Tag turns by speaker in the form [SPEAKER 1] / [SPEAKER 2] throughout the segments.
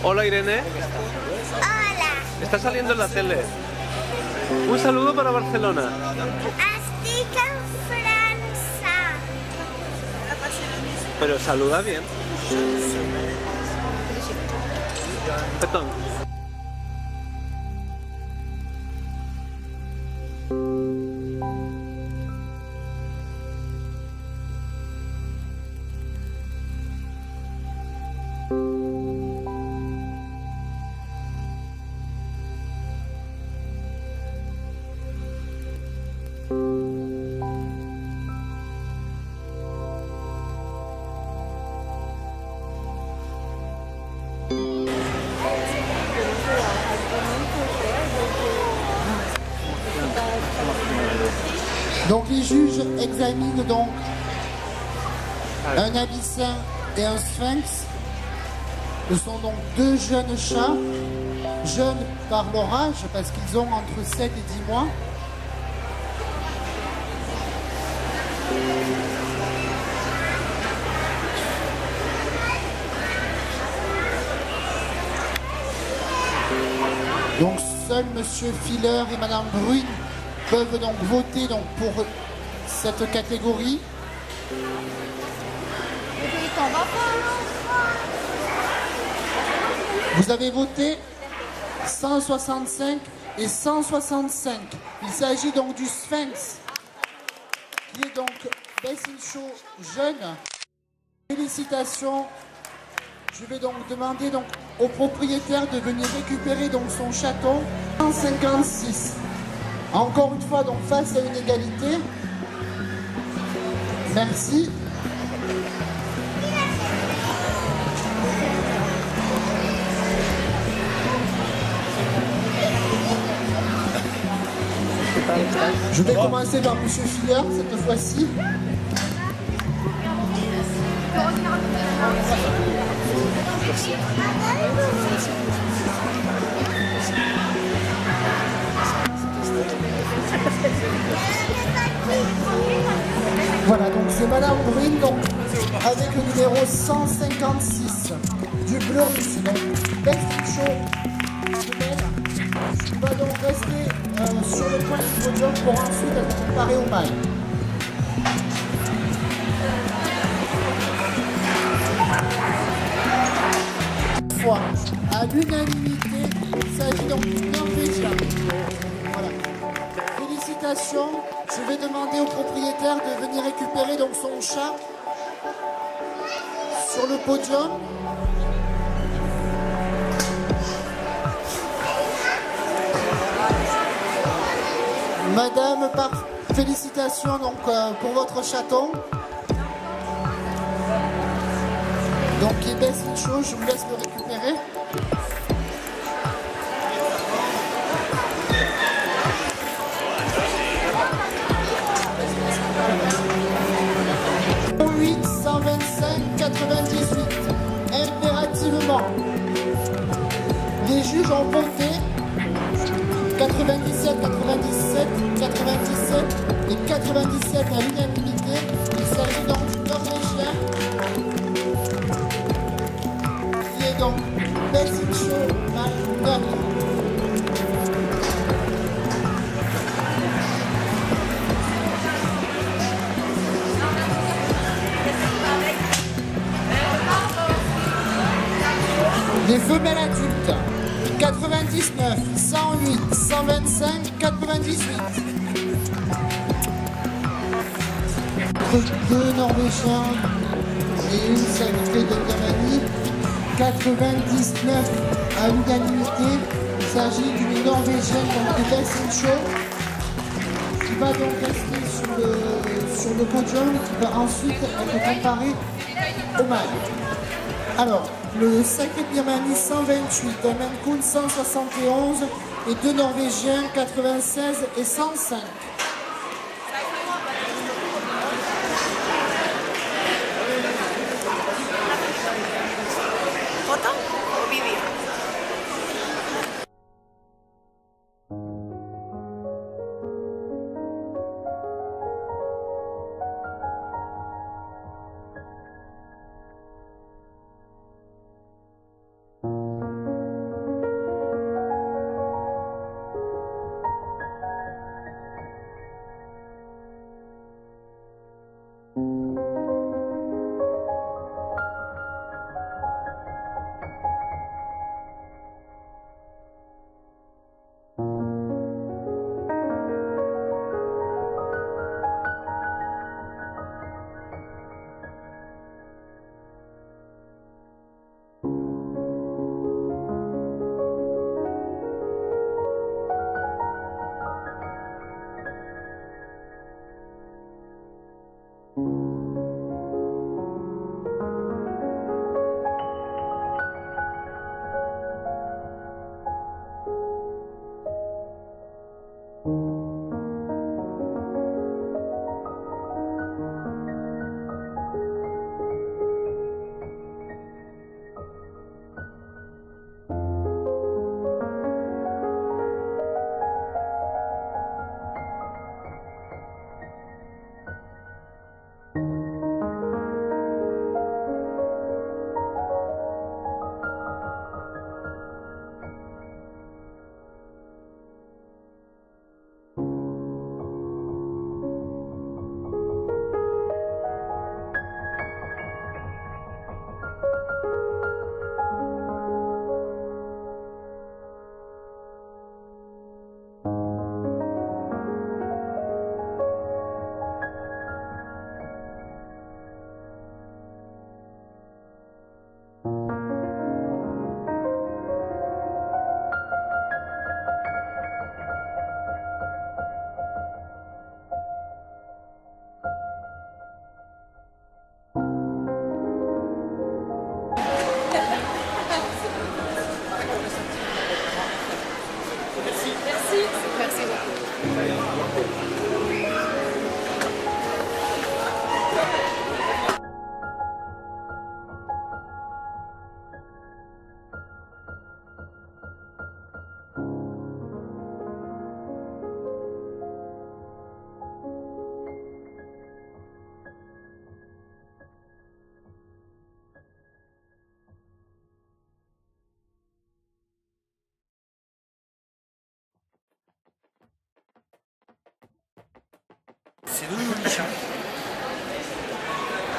[SPEAKER 1] Hola Irene,
[SPEAKER 2] Hola,
[SPEAKER 1] está saliendo en la tele. Un saludo para Barcelona.
[SPEAKER 2] estic en França.
[SPEAKER 1] Pero saluda bien. Petón.
[SPEAKER 3] Donc les juges examinent donc un abyssin et un sphinx. Ce sont donc deux jeunes chats, jeunes par leur âge parce qu'ils ont entre 7 et 10 mois. Donc seuls Monsieur Filler et Madame Brune peuvent donc voter donc pour cette catégorie. Vous avez voté 165 et 165. Il s'agit donc du Sphinx, qui est donc Best in Show jeune. Félicitations. Je vais donc demander donc au propriétaire de venir récupérer donc son chaton. 156. Encore une fois donc face à une égalité. Merci. Je vais commencer par Monsieur Filler cette fois-ci. Voilà, donc c'est Madame Brune, donc avec le numéro 156 du bleu russe, donc Best in Show femelle, qui va donc rester sur le point du podium pour ensuite être comparé au mâle. À l'unanimité, il s'agit donc d'une Norvégien. Voilà. Félicitations. Je vais demander au propriétaire de venir récupérer donc son chat sur le podium. Madame, félicitations donc pour votre chaton. Donc qui est Best in Show, je vous laisse le récupérer. « 125, 98, impérativement. Les juges ont voté 97, 97, 97 et 97 à l'unanimité. Il s'agit donc du Norvégien. Donc, Best in Show, Marc. Les femelles adultes, 99, 108, 125, 98. Deux Norvégiens et une sacrée de Birmanie. 99 à l'unanimité. Il s'agit d'une Norvégienne donc de Best in Show qui va donc rester sur le podium, qui va ensuite être comparée au mâle. Alors, le sacré de Birmanie 128, un Maine Coon 171 et deux Norvégiens 96 et 105.
[SPEAKER 4] ¿Foto o vídeo?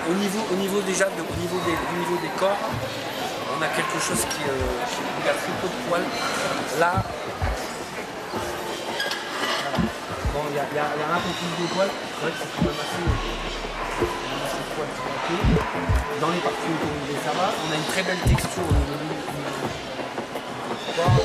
[SPEAKER 4] au niveau des corps, on a quelque chose qui a très peu de poils. Là, bon, il y a un peu plus de poils. C'est vrai que c'est quand même assez poils sur la queue. Dans les parties autorisées, ça va. On a une très belle texture au niveau du corps.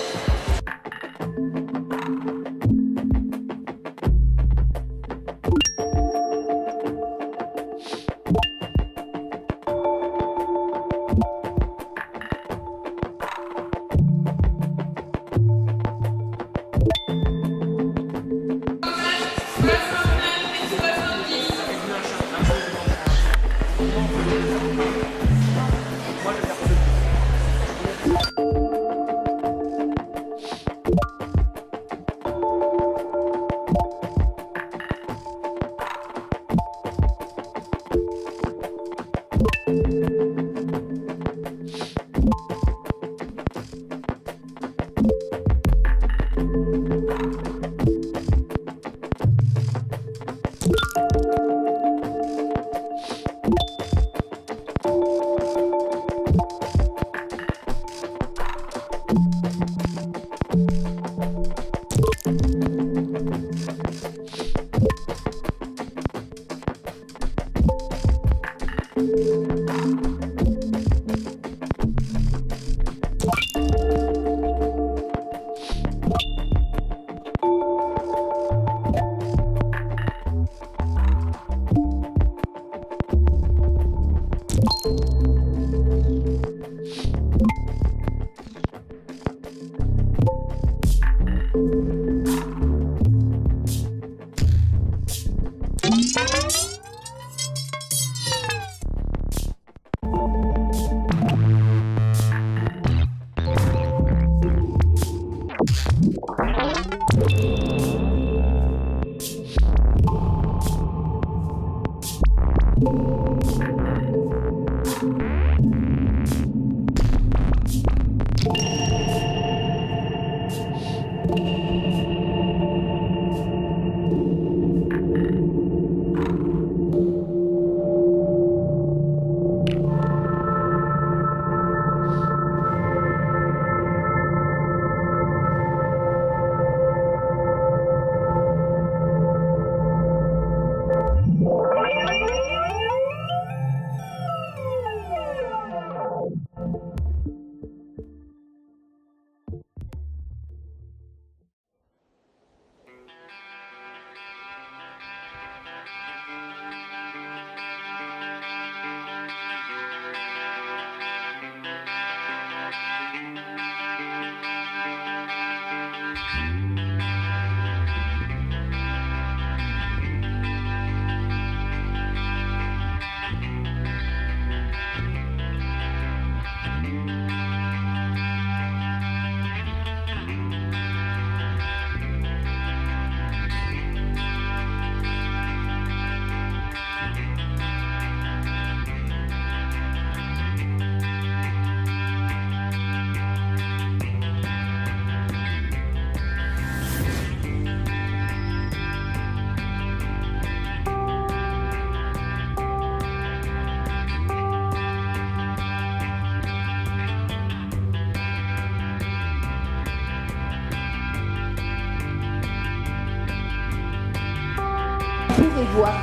[SPEAKER 5] Voir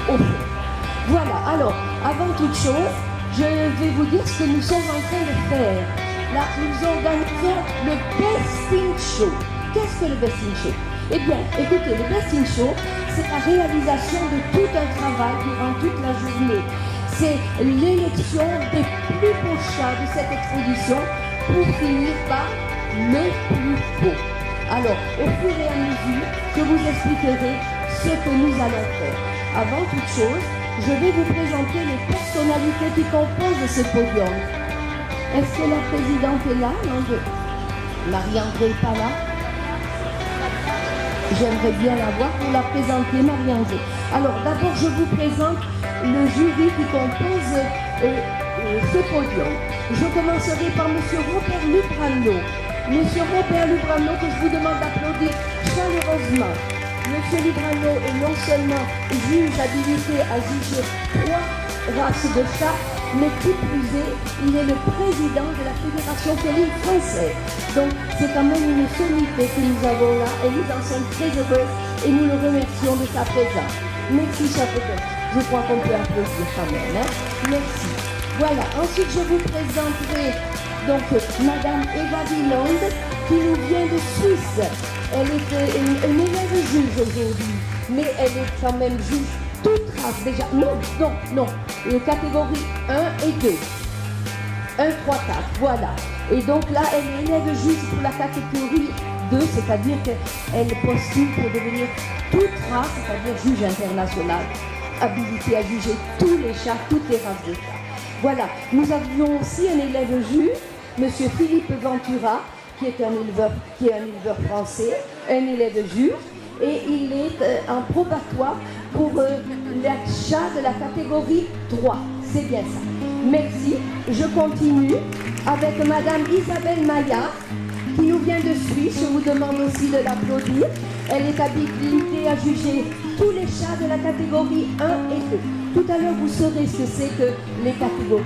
[SPEAKER 5] au fond. Voilà, alors, avant toute chose, je vais vous dire ce que nous sommes en train de faire. Là, nous organisons le Besting Show. Qu'est-ce que le Besting Show? Eh bien, écoutez, le Besting Show, c'est la réalisation de tout un travail durant toute la journée. C'est l'élection des plus beaux chats de cette exposition pour finir par le plus beau. Alors, au fur et à mesure, je vous expliquerai ce que nous allons faire. Avant toute chose, je vais vous présenter les personnalités qui composent ce podium. Est-ce que la présidente est là? Non, Marie-André n'est pas là? J'aimerais bien la voir pour la présenter, Marie-André. Alors, d'abord, je vous présente le jury qui compose ce podium. Je commencerai par M. Robert Lubrano. M. Robert Lubrano, que je vous demande d'applaudir chaleureusement. M. Lubrano est non seulement juge habilité à juger 3 races de chats, mais qui plus est, il est le président de la Fédération féline française. Donc c'est quand même une sommité que nous avons là et nous en sommes très heureux et nous le remercions de sa présence. Merci, cher Peter. Je crois qu'on peut applaudir quand même. Hein? Merci. Voilà. Ensuite, je vous présenterai donc Madame Eva Wieland qui nous vient de Suisse. Elle est une élève juge aujourd'hui, mais elle est quand même juge toute race déjà. Non. Catégorie 1 et 2. 1, 3, 4. Voilà. Et donc là, elle est élève juge pour la catégorie 2, c'est-à-dire qu'elle postule pour devenir toute race, c'est-à-dire juge international, habilité à juger tous les chats, toutes les races de chats. Voilà, nous avions aussi un élève juge, M. Philippe Ventura, qui est un éleveur français, un élève juge, et il est en probatoire pour les chats de la catégorie 3. C'est bien ça. Merci. Je continue avec Madame Isabelle Maillard, qui nous vient de Suisse. Je vous demande aussi de l'applaudir. Elle est habilitée à juger tous les chats de la catégorie 1 et 2. Tout à l'heure, vous saurez ce que c'est que les catégories.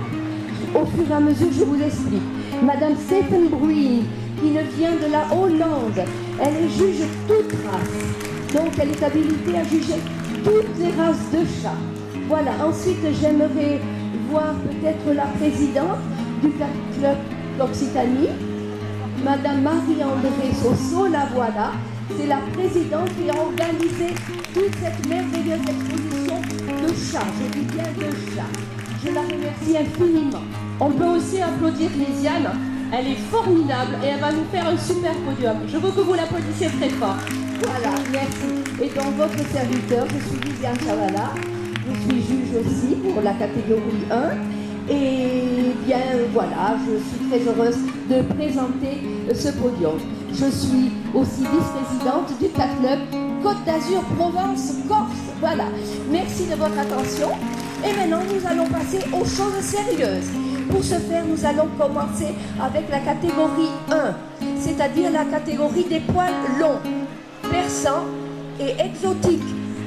[SPEAKER 5] Au fur et à mesure, je vous explique. Madame Stephen Bruin, qui nous vient de la Hollande, elle est juge toute race. Donc, elle est habilitée à juger toutes les races de chats. Voilà. Ensuite, j'aimerais voir peut-être la présidente du club d'Occitanie, Madame Marie-André Sosso, la voilà. C'est la présidente qui a organisé toute cette merveilleuse exposition de chats. Je dis bien de chats. Je la remercie infiniment.
[SPEAKER 6] On peut aussi applaudir Lisiane. Elle est formidable et elle va nous faire un super podium. Je veux que vous l'applaudissiez très fort.
[SPEAKER 5] Voilà, merci. Et donc votre serviteur, je suis Lisiane Chavala. Je suis juge aussi pour la catégorie 1. Et bien voilà, je suis très heureuse de présenter ce podium. Je suis aussi vice-présidente du CAT Club Côte d'Azur Provence-Corse. Voilà, merci de votre attention. Et maintenant, nous allons passer aux choses sérieuses. Pour ce faire, nous allons commencer avec la catégorie 1, c'est-à-dire la catégorie des poils longs, persans et exotiques.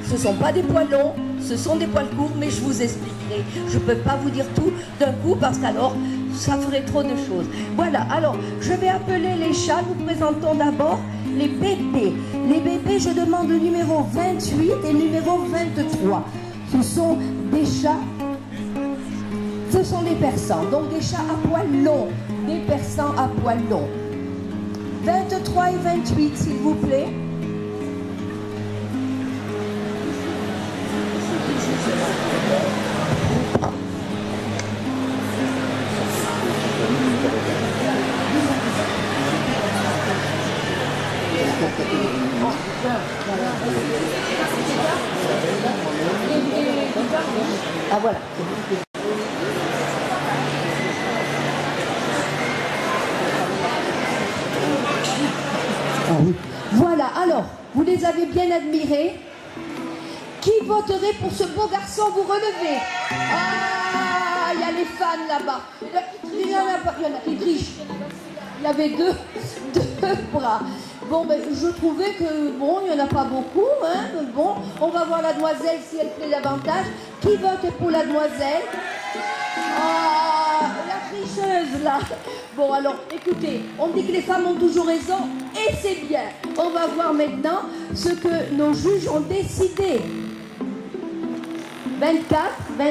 [SPEAKER 5] Ce ne sont pas des poils longs, ce sont des poils courts, mais je vous expliquerai. Je ne peux pas vous dire tout d'un coup parce qu'alors, ça ferait trop de choses. Voilà, alors, je vais appeler les chats. Nous présentons d'abord les bébés. Les bébés, je demande le numéro 28 et le numéro 23. Ce sont des chats, ce sont des persans, donc des chats à poils longs, des persans à poils longs. 23 et 28, s'il vous plaît. Ah voilà. Ah oui. Voilà, alors, vous les avez bien admirés. Qui voterait pour ce beau garçon? Vous relevez. Ah, il y a les fans là-bas. Il y en a qui trichent. Il y avait deux bras. Bon, ben, je trouvais que, bon, il n'y en a pas beaucoup, hein. Bon, on va voir la demoiselle si elle plaît davantage. Qui vote pour la demoiselle? Ah, la tricheuse, là. Bon, alors, écoutez, on dit que les femmes ont toujours raison, et c'est bien. On va voir maintenant ce que nos juges ont décidé. 24. Eh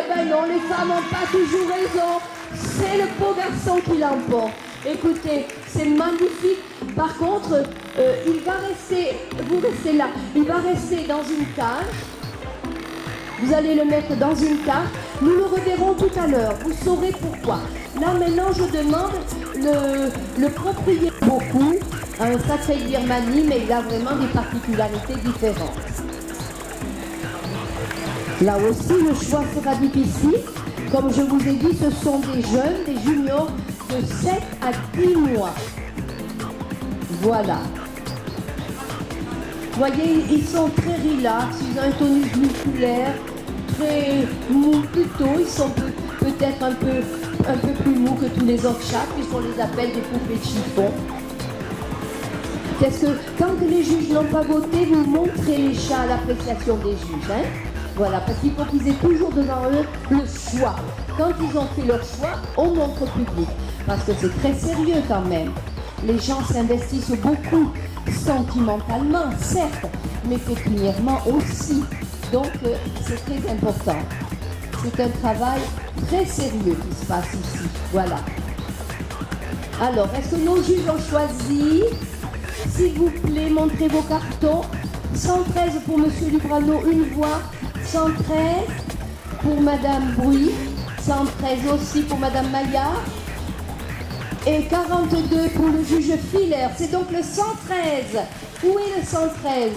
[SPEAKER 5] ben non, les femmes n'ont pas toujours raison. C'est le beau garçon qui l'emporte. Écoutez, c'est magnifique. Par contre, il va rester, vous restez là, il va rester dans une cage. Vous allez le mettre dans une cage. Nous le reverrons tout à l'heure. Vous saurez pourquoi. Là, maintenant, je demande le propriétaire. Beaucoup, un sacré Birmanie, mais il a vraiment des particularités différentes. Là aussi, le choix sera difficile. Comme je vous ai dit, ce sont des jeunes, des juniors de 7 à 10 mois. Voilà. Vous voyez, ils sont très relax, ils ont un tonus musculaire, très mou plutôt. Ils sont peut-être un peu plus mous que tous les autres chats, puisqu'on les appelle des poupées de chiffon. Qu'est-ce que, quand les juges n'ont pas voté, vous montrez les chats à l'appréciation des juges, hein? Voilà, parce qu'il faut qu'ils aient toujours devant eux le choix. Quand ils ont fait leur choix, on montre au public. Parce que c'est très sérieux quand même. Les gens s'investissent beaucoup, sentimentalement, certes, mais pécuniairement aussi. Donc, c'est très important. C'est un travail très sérieux qui se passe ici. Voilà. Alors, est-ce que nos juges ont choisi? S'il vous plaît, montrez vos cartons. 113 pour Monsieur Lubrano, une voix. 113 pour Madame Bruy. 113 aussi pour Madame Maillard. Et 42 pour le juge Filler. C'est donc le 113. Où est le 113?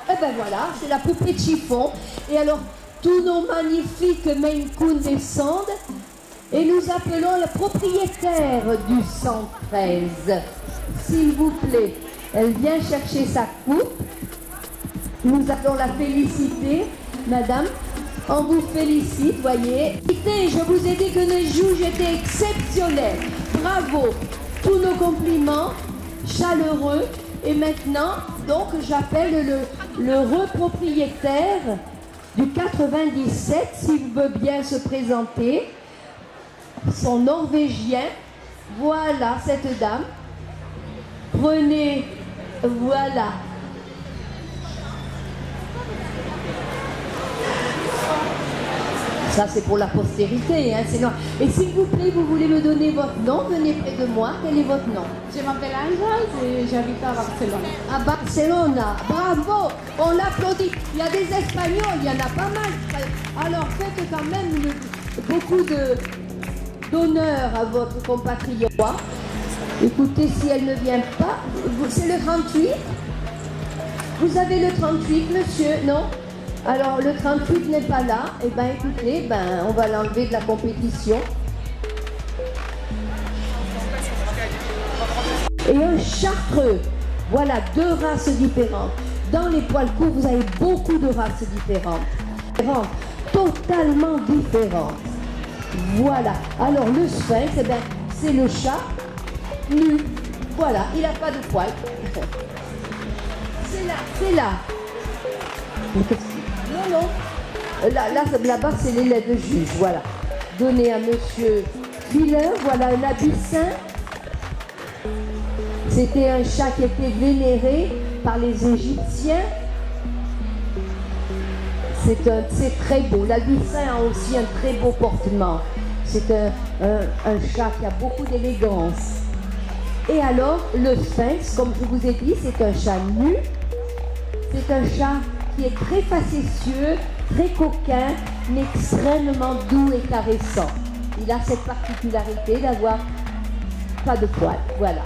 [SPEAKER 5] Eh ben voilà, c'est la poupée de chiffon. Et alors, tous nos magnifiques Maine Coon descendent. Et nous appelons le propriétaire du 113. S'il vous plaît, elle vient chercher sa coupe. Nous allons la féliciter, madame. On vous félicite, voyez. Écoutez, je vous ai dit que les juges étaient exceptionnels. Bravo. Tous nos compliments, chaleureux. Et maintenant, donc, j'appelle le repropriétaire du 97, s'il veut bien se présenter. Son norvégien. Voilà cette dame. Prenez, voilà. Ça, c'est pour la postérité, hein, c'est non. Et s'il vous plaît, vous voulez me donner votre nom, venez près de moi. Quel est votre nom?
[SPEAKER 6] Je m'appelle Angel et j'habite à Barcelone.
[SPEAKER 5] À Barcelone, bravo, on l'applaudit. Il y a des Espagnols, il y en a pas mal. Alors faites quand même beaucoup d'honneur à votre compatriote. Écoutez, si elle ne vient pas, c'est le 38. Vous avez le 38, monsieur, non? Alors, le 38 n'est pas là. Eh bien, écoutez, on va l'enlever de la compétition. Et un chartreux. Voilà, deux races différentes. Dans les poils courts, vous avez beaucoup de races différentes. Totalement différentes. Voilà. Alors, le sphinx, eh bien, c'est le chat nu. Voilà, il n'a pas de poils. C'est là. Non. Là-bas, c'est les laits de juge. Voilà. Donné à monsieur Filler. Voilà un abyssin. C'était un chat qui était vénéré par les Égyptiens. C'est très beau. L'abyssin a aussi un très beau portement. C'est un chat qui a beaucoup d'élégance. Et alors, le sphinx, comme je vous ai dit, c'est un chat nu. C'est un chat qui est très facétieux, très coquin, mais extrêmement doux et caressant. Il a cette particularité d'avoir pas de poils. Voilà.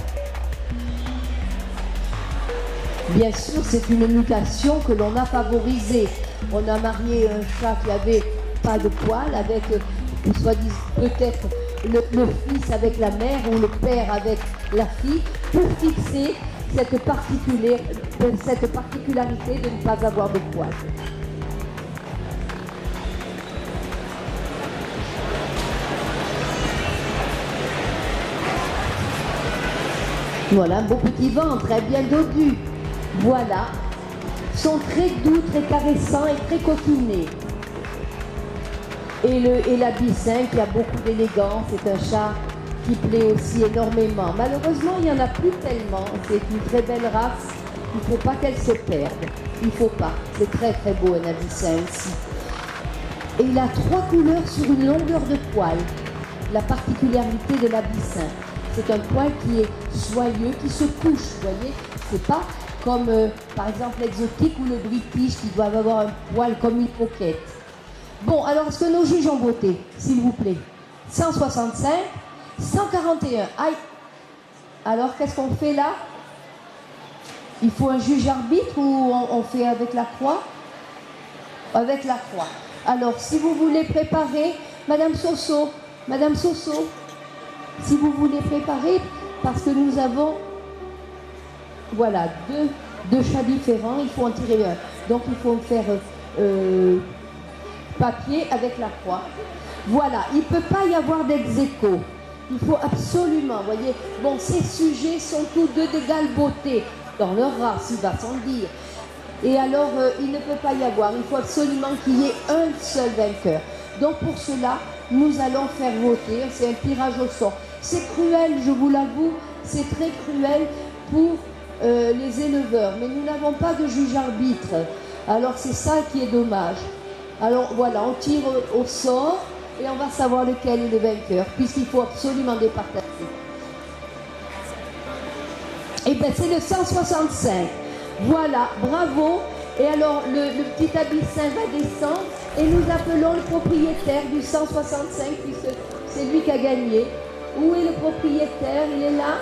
[SPEAKER 5] Bien sûr, c'est une mutation que l'on a favorisée. On a marié un chat qui avait pas de poils avec, soit-disant, peut-être le fils avec la mère ou le père avec la fille, pour fixer cette particularité de ne pas avoir de poils. Voilà, un beau petit ventre, très bien dodu. Voilà. Ils sont très doux, très caressants et très coquinés. Et l'abyssin qui a beaucoup d'élégance, c'est un chat qui plaît aussi énormément. Malheureusement, il n'y en a plus tellement. C'est une très belle race. Il ne faut pas qu'elle se perde. Il ne faut pas. C'est très très beau un abyssin aussi. Et il a 3 couleurs sur une longueur de poil. La particularité de l'abyssin. C'est un poil qui est soyeux, qui se couche, vous voyez. C'est pas comme, par exemple, l'exotique ou le british qui doivent avoir un poil comme une coquette. Bon, alors, est-ce que nos juges ont voté, s'il vous plaît? 165, 141. Aïe. Alors, qu'est-ce qu'on fait là? Il faut un juge arbitre ou on fait avec la croix? Avec la croix. Alors, si vous voulez préparer, Madame Soso, si vous voulez préparer, parce que nous avons, voilà, deux chats différents, il faut en tirer un. Donc, il faut faire papier avec la croix. Voilà, il ne peut pas y avoir d'ex-aequo. Il faut absolument, voyez, bon, ces sujets sont tous deux d'égale beauté, dans leur race, il va sans dire. Et alors, il ne peut pas y avoir. Il faut absolument qu'il y ait un seul vainqueur. Donc pour cela, nous allons faire voter. C'est un tirage au sort. C'est cruel, je vous l'avoue. C'est très cruel pour les éleveurs. Mais nous n'avons pas de juge-arbitre. Alors c'est ça qui est dommage. Alors voilà, on tire au sort et on va savoir lequel est le vainqueur, puisqu'il faut absolument départager. Et bien c'est le 165. Voilà, bravo. Et alors le petit abyssin va descendre et nous appelons le propriétaire du 165, puisque c'est lui qui a gagné. Où est le propriétaire? Il est là?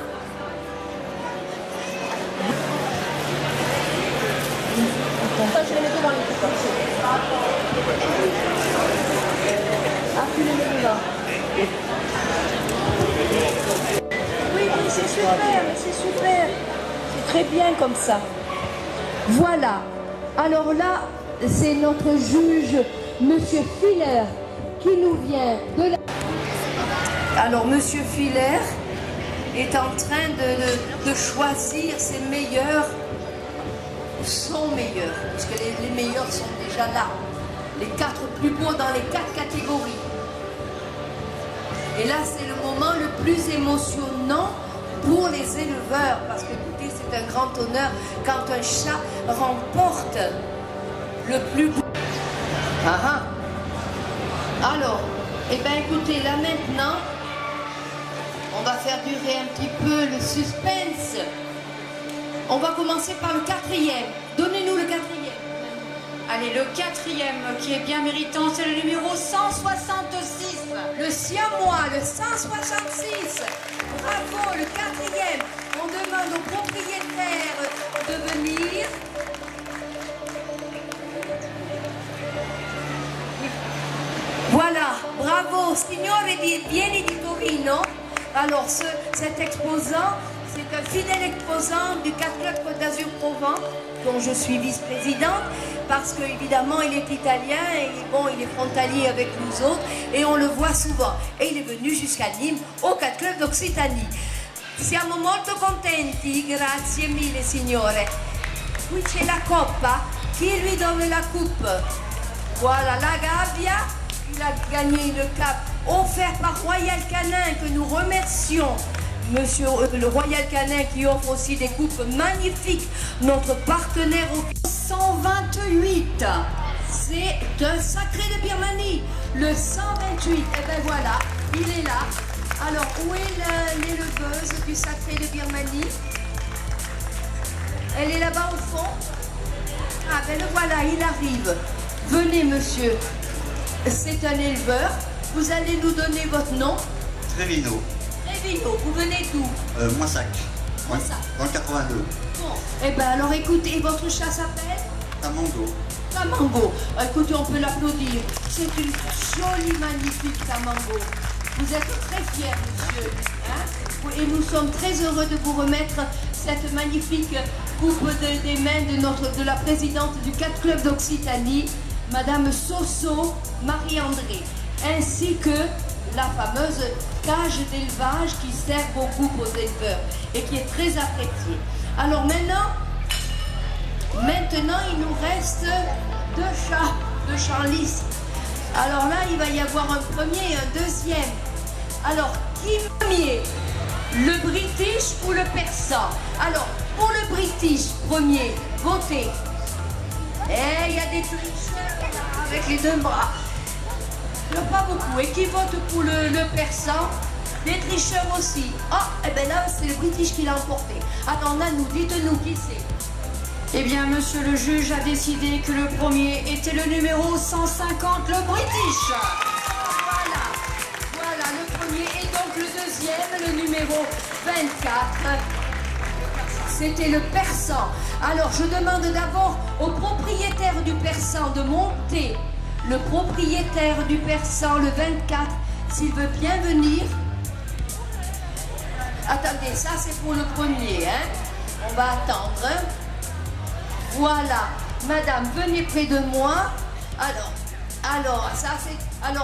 [SPEAKER 6] Je les mets devant les coups.
[SPEAKER 5] Ah, tu le mets devant.
[SPEAKER 6] Oui, c'est super. C'est très bien comme ça.
[SPEAKER 5] Voilà. Alors là, c'est notre juge, Monsieur Filler, qui nous vient de la... Alors, Monsieur Filler est en train de choisir ses meilleurs, son meilleur, parce que les meilleurs sont déjà là. Les 4 plus beaux dans les 4 catégories. Et là, c'est le moment le plus émotionnant pour les éleveurs, parce que écoutez, c'est un grand honneur quand un chat remporte le plus beau. Ah ah. Alors, eh bien écoutez, là maintenant, on va faire durer un petit peu le suspense. On va commencer par le 4e. Donnez-nous le 4e.
[SPEAKER 7] Allez, le 4e qui est bien méritant, c'est le numéro 166.
[SPEAKER 5] Le siamois, le 166. Bravo, le 4e. On demande au propriétaire de venir. Voilà, bravo, signore Vieni di Torino. Alors, cet exposant, c'est un fidèle exposant du 4 Club Côte d'Azur Provence, dont je suis vice-présidente, parce qu'évidemment, il est italien et bon, il est frontalier avec nous autres, et on le voit souvent. Et il est venu jusqu'à Nîmes, au 4 Club d'Occitanie. Siamo molto contenti, grazie mille, signore. Qui c'è la coppa, qui lui donne la coupe? Voilà, la gabbia, il a gagné le cap offert par Royal Canin, que nous remercions. Monsieur le Royal Canin qui offre aussi des coupes magnifiques, notre partenaire au 128. C'est un sacré de Birmanie, le 128. Et ben voilà, il est là. Alors, où est l'éleveuse du sacré de Birmanie? Elle est là-bas au fond. Ah ben le voilà, il arrive. Venez monsieur, c'est un éleveur. Vous allez nous donner votre nom?
[SPEAKER 8] Trévino.
[SPEAKER 5] Trévino, vous venez d'où?
[SPEAKER 8] Moissac.
[SPEAKER 5] Moissac.
[SPEAKER 8] Dans le 82.
[SPEAKER 5] Bon, eh ben alors écoutez, votre chat s'appelle?
[SPEAKER 8] Tamango.
[SPEAKER 5] Tamango. Écoutez, on peut l'applaudir. C'est une jolie, magnifique Tamango. Vous êtes très fiers, monsieur. Hein? Et nous sommes très heureux de vous remettre cette magnifique coupe des mains de la présidente du 4 Club d'Occitanie, Madame Soso Marie-André, ainsi que la fameuse cage d'élevage qui sert beaucoup aux éleveurs et qui est très appréciée. Alors maintenant, il nous reste 2 chats, 2 chats lisses. Alors là, il va y avoir un premier et un deuxième. Alors, qui premier? Le British ou le Persan? Alors, pour le British, premier, votez. Eh, il y a des tricheurs là, avec les 2 bras. Il n'y en a pas beaucoup. Et qui vote pour le Persan? Des tricheurs aussi. Ah, eh bien là, c'est le British qui l'a emporté. Attends, Nanou, dites-nous qui c'est.
[SPEAKER 7] Eh bien, monsieur le juge a décidé que le premier était le numéro 150, le British.
[SPEAKER 5] Voilà le premier. Et donc le deuxième, le numéro 24, c'était le Persan. Alors, je demande d'abord au propriétaire du Persan de monter. Le propriétaire du Persan, le 24, s'il veut bien venir. Attendez, ça c'est pour le premier, hein. On va attendre, hein. Voilà, madame, venez près de moi. Alors,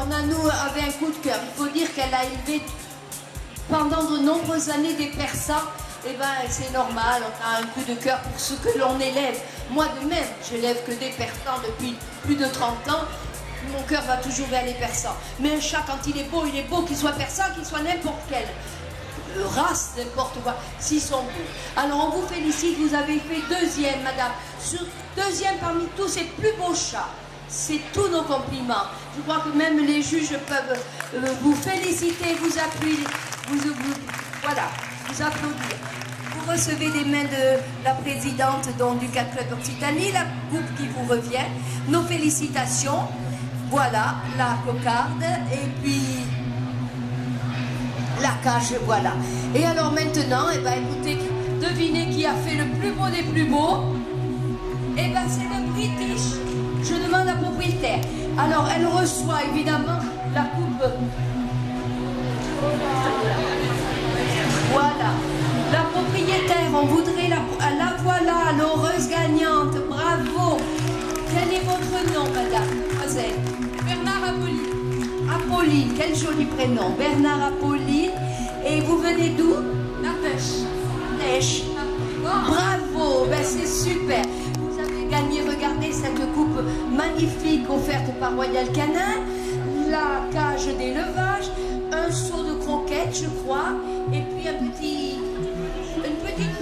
[SPEAKER 5] Nanou avait un coup de cœur. Il faut dire qu'elle a élevé pendant de nombreuses années des Persans eh ben c'est normal, on a un coup de cœur pour ce que l'on élève. Moi de même, j'élève que des persans depuis plus de 30 ans. Mon cœur va toujours vers les persans. Mais un chat, quand il est beau, qu'il soit persan, qu'il soit n'importe quelle race, n'importe quoi, s'ils sont beaux. Alors on vous félicite, vous avez fait deuxième, madame. Deuxième parmi tous ces plus beaux chats. C'est tous nos compliments. Je crois que même les juges peuvent vous féliciter, vous appuyer, voilà, vous applaudir. Vous recevez des mains de la présidente du CAT Club d'Occitanie, la coupe qui vous revient. Nos félicitations. Voilà, la cocarde et puis la cage, voilà. Et alors maintenant, eh ben, écoutez, devinez qui a fait le plus beau des plus beaux. Eh ben c'est le British. Je demande à la propriétaire. Alors elle reçoit évidemment la coupe. Voilà. La propriétaire, on voudrait la voilà, l'heureuse gagnante. Bravo. Quel est votre nom, madame? Bernard Apolline. Apolline, quel joli prénom. Bernard Apolline. Et vous venez d'où? L'Ardèche. L'Ardèche. Bravo, ben c'est super. Vous avez gagné, regardez cette coupe magnifique offerte par Royal Canin, la cage d'élevage, un seau de croquettes, je crois, et puis une petite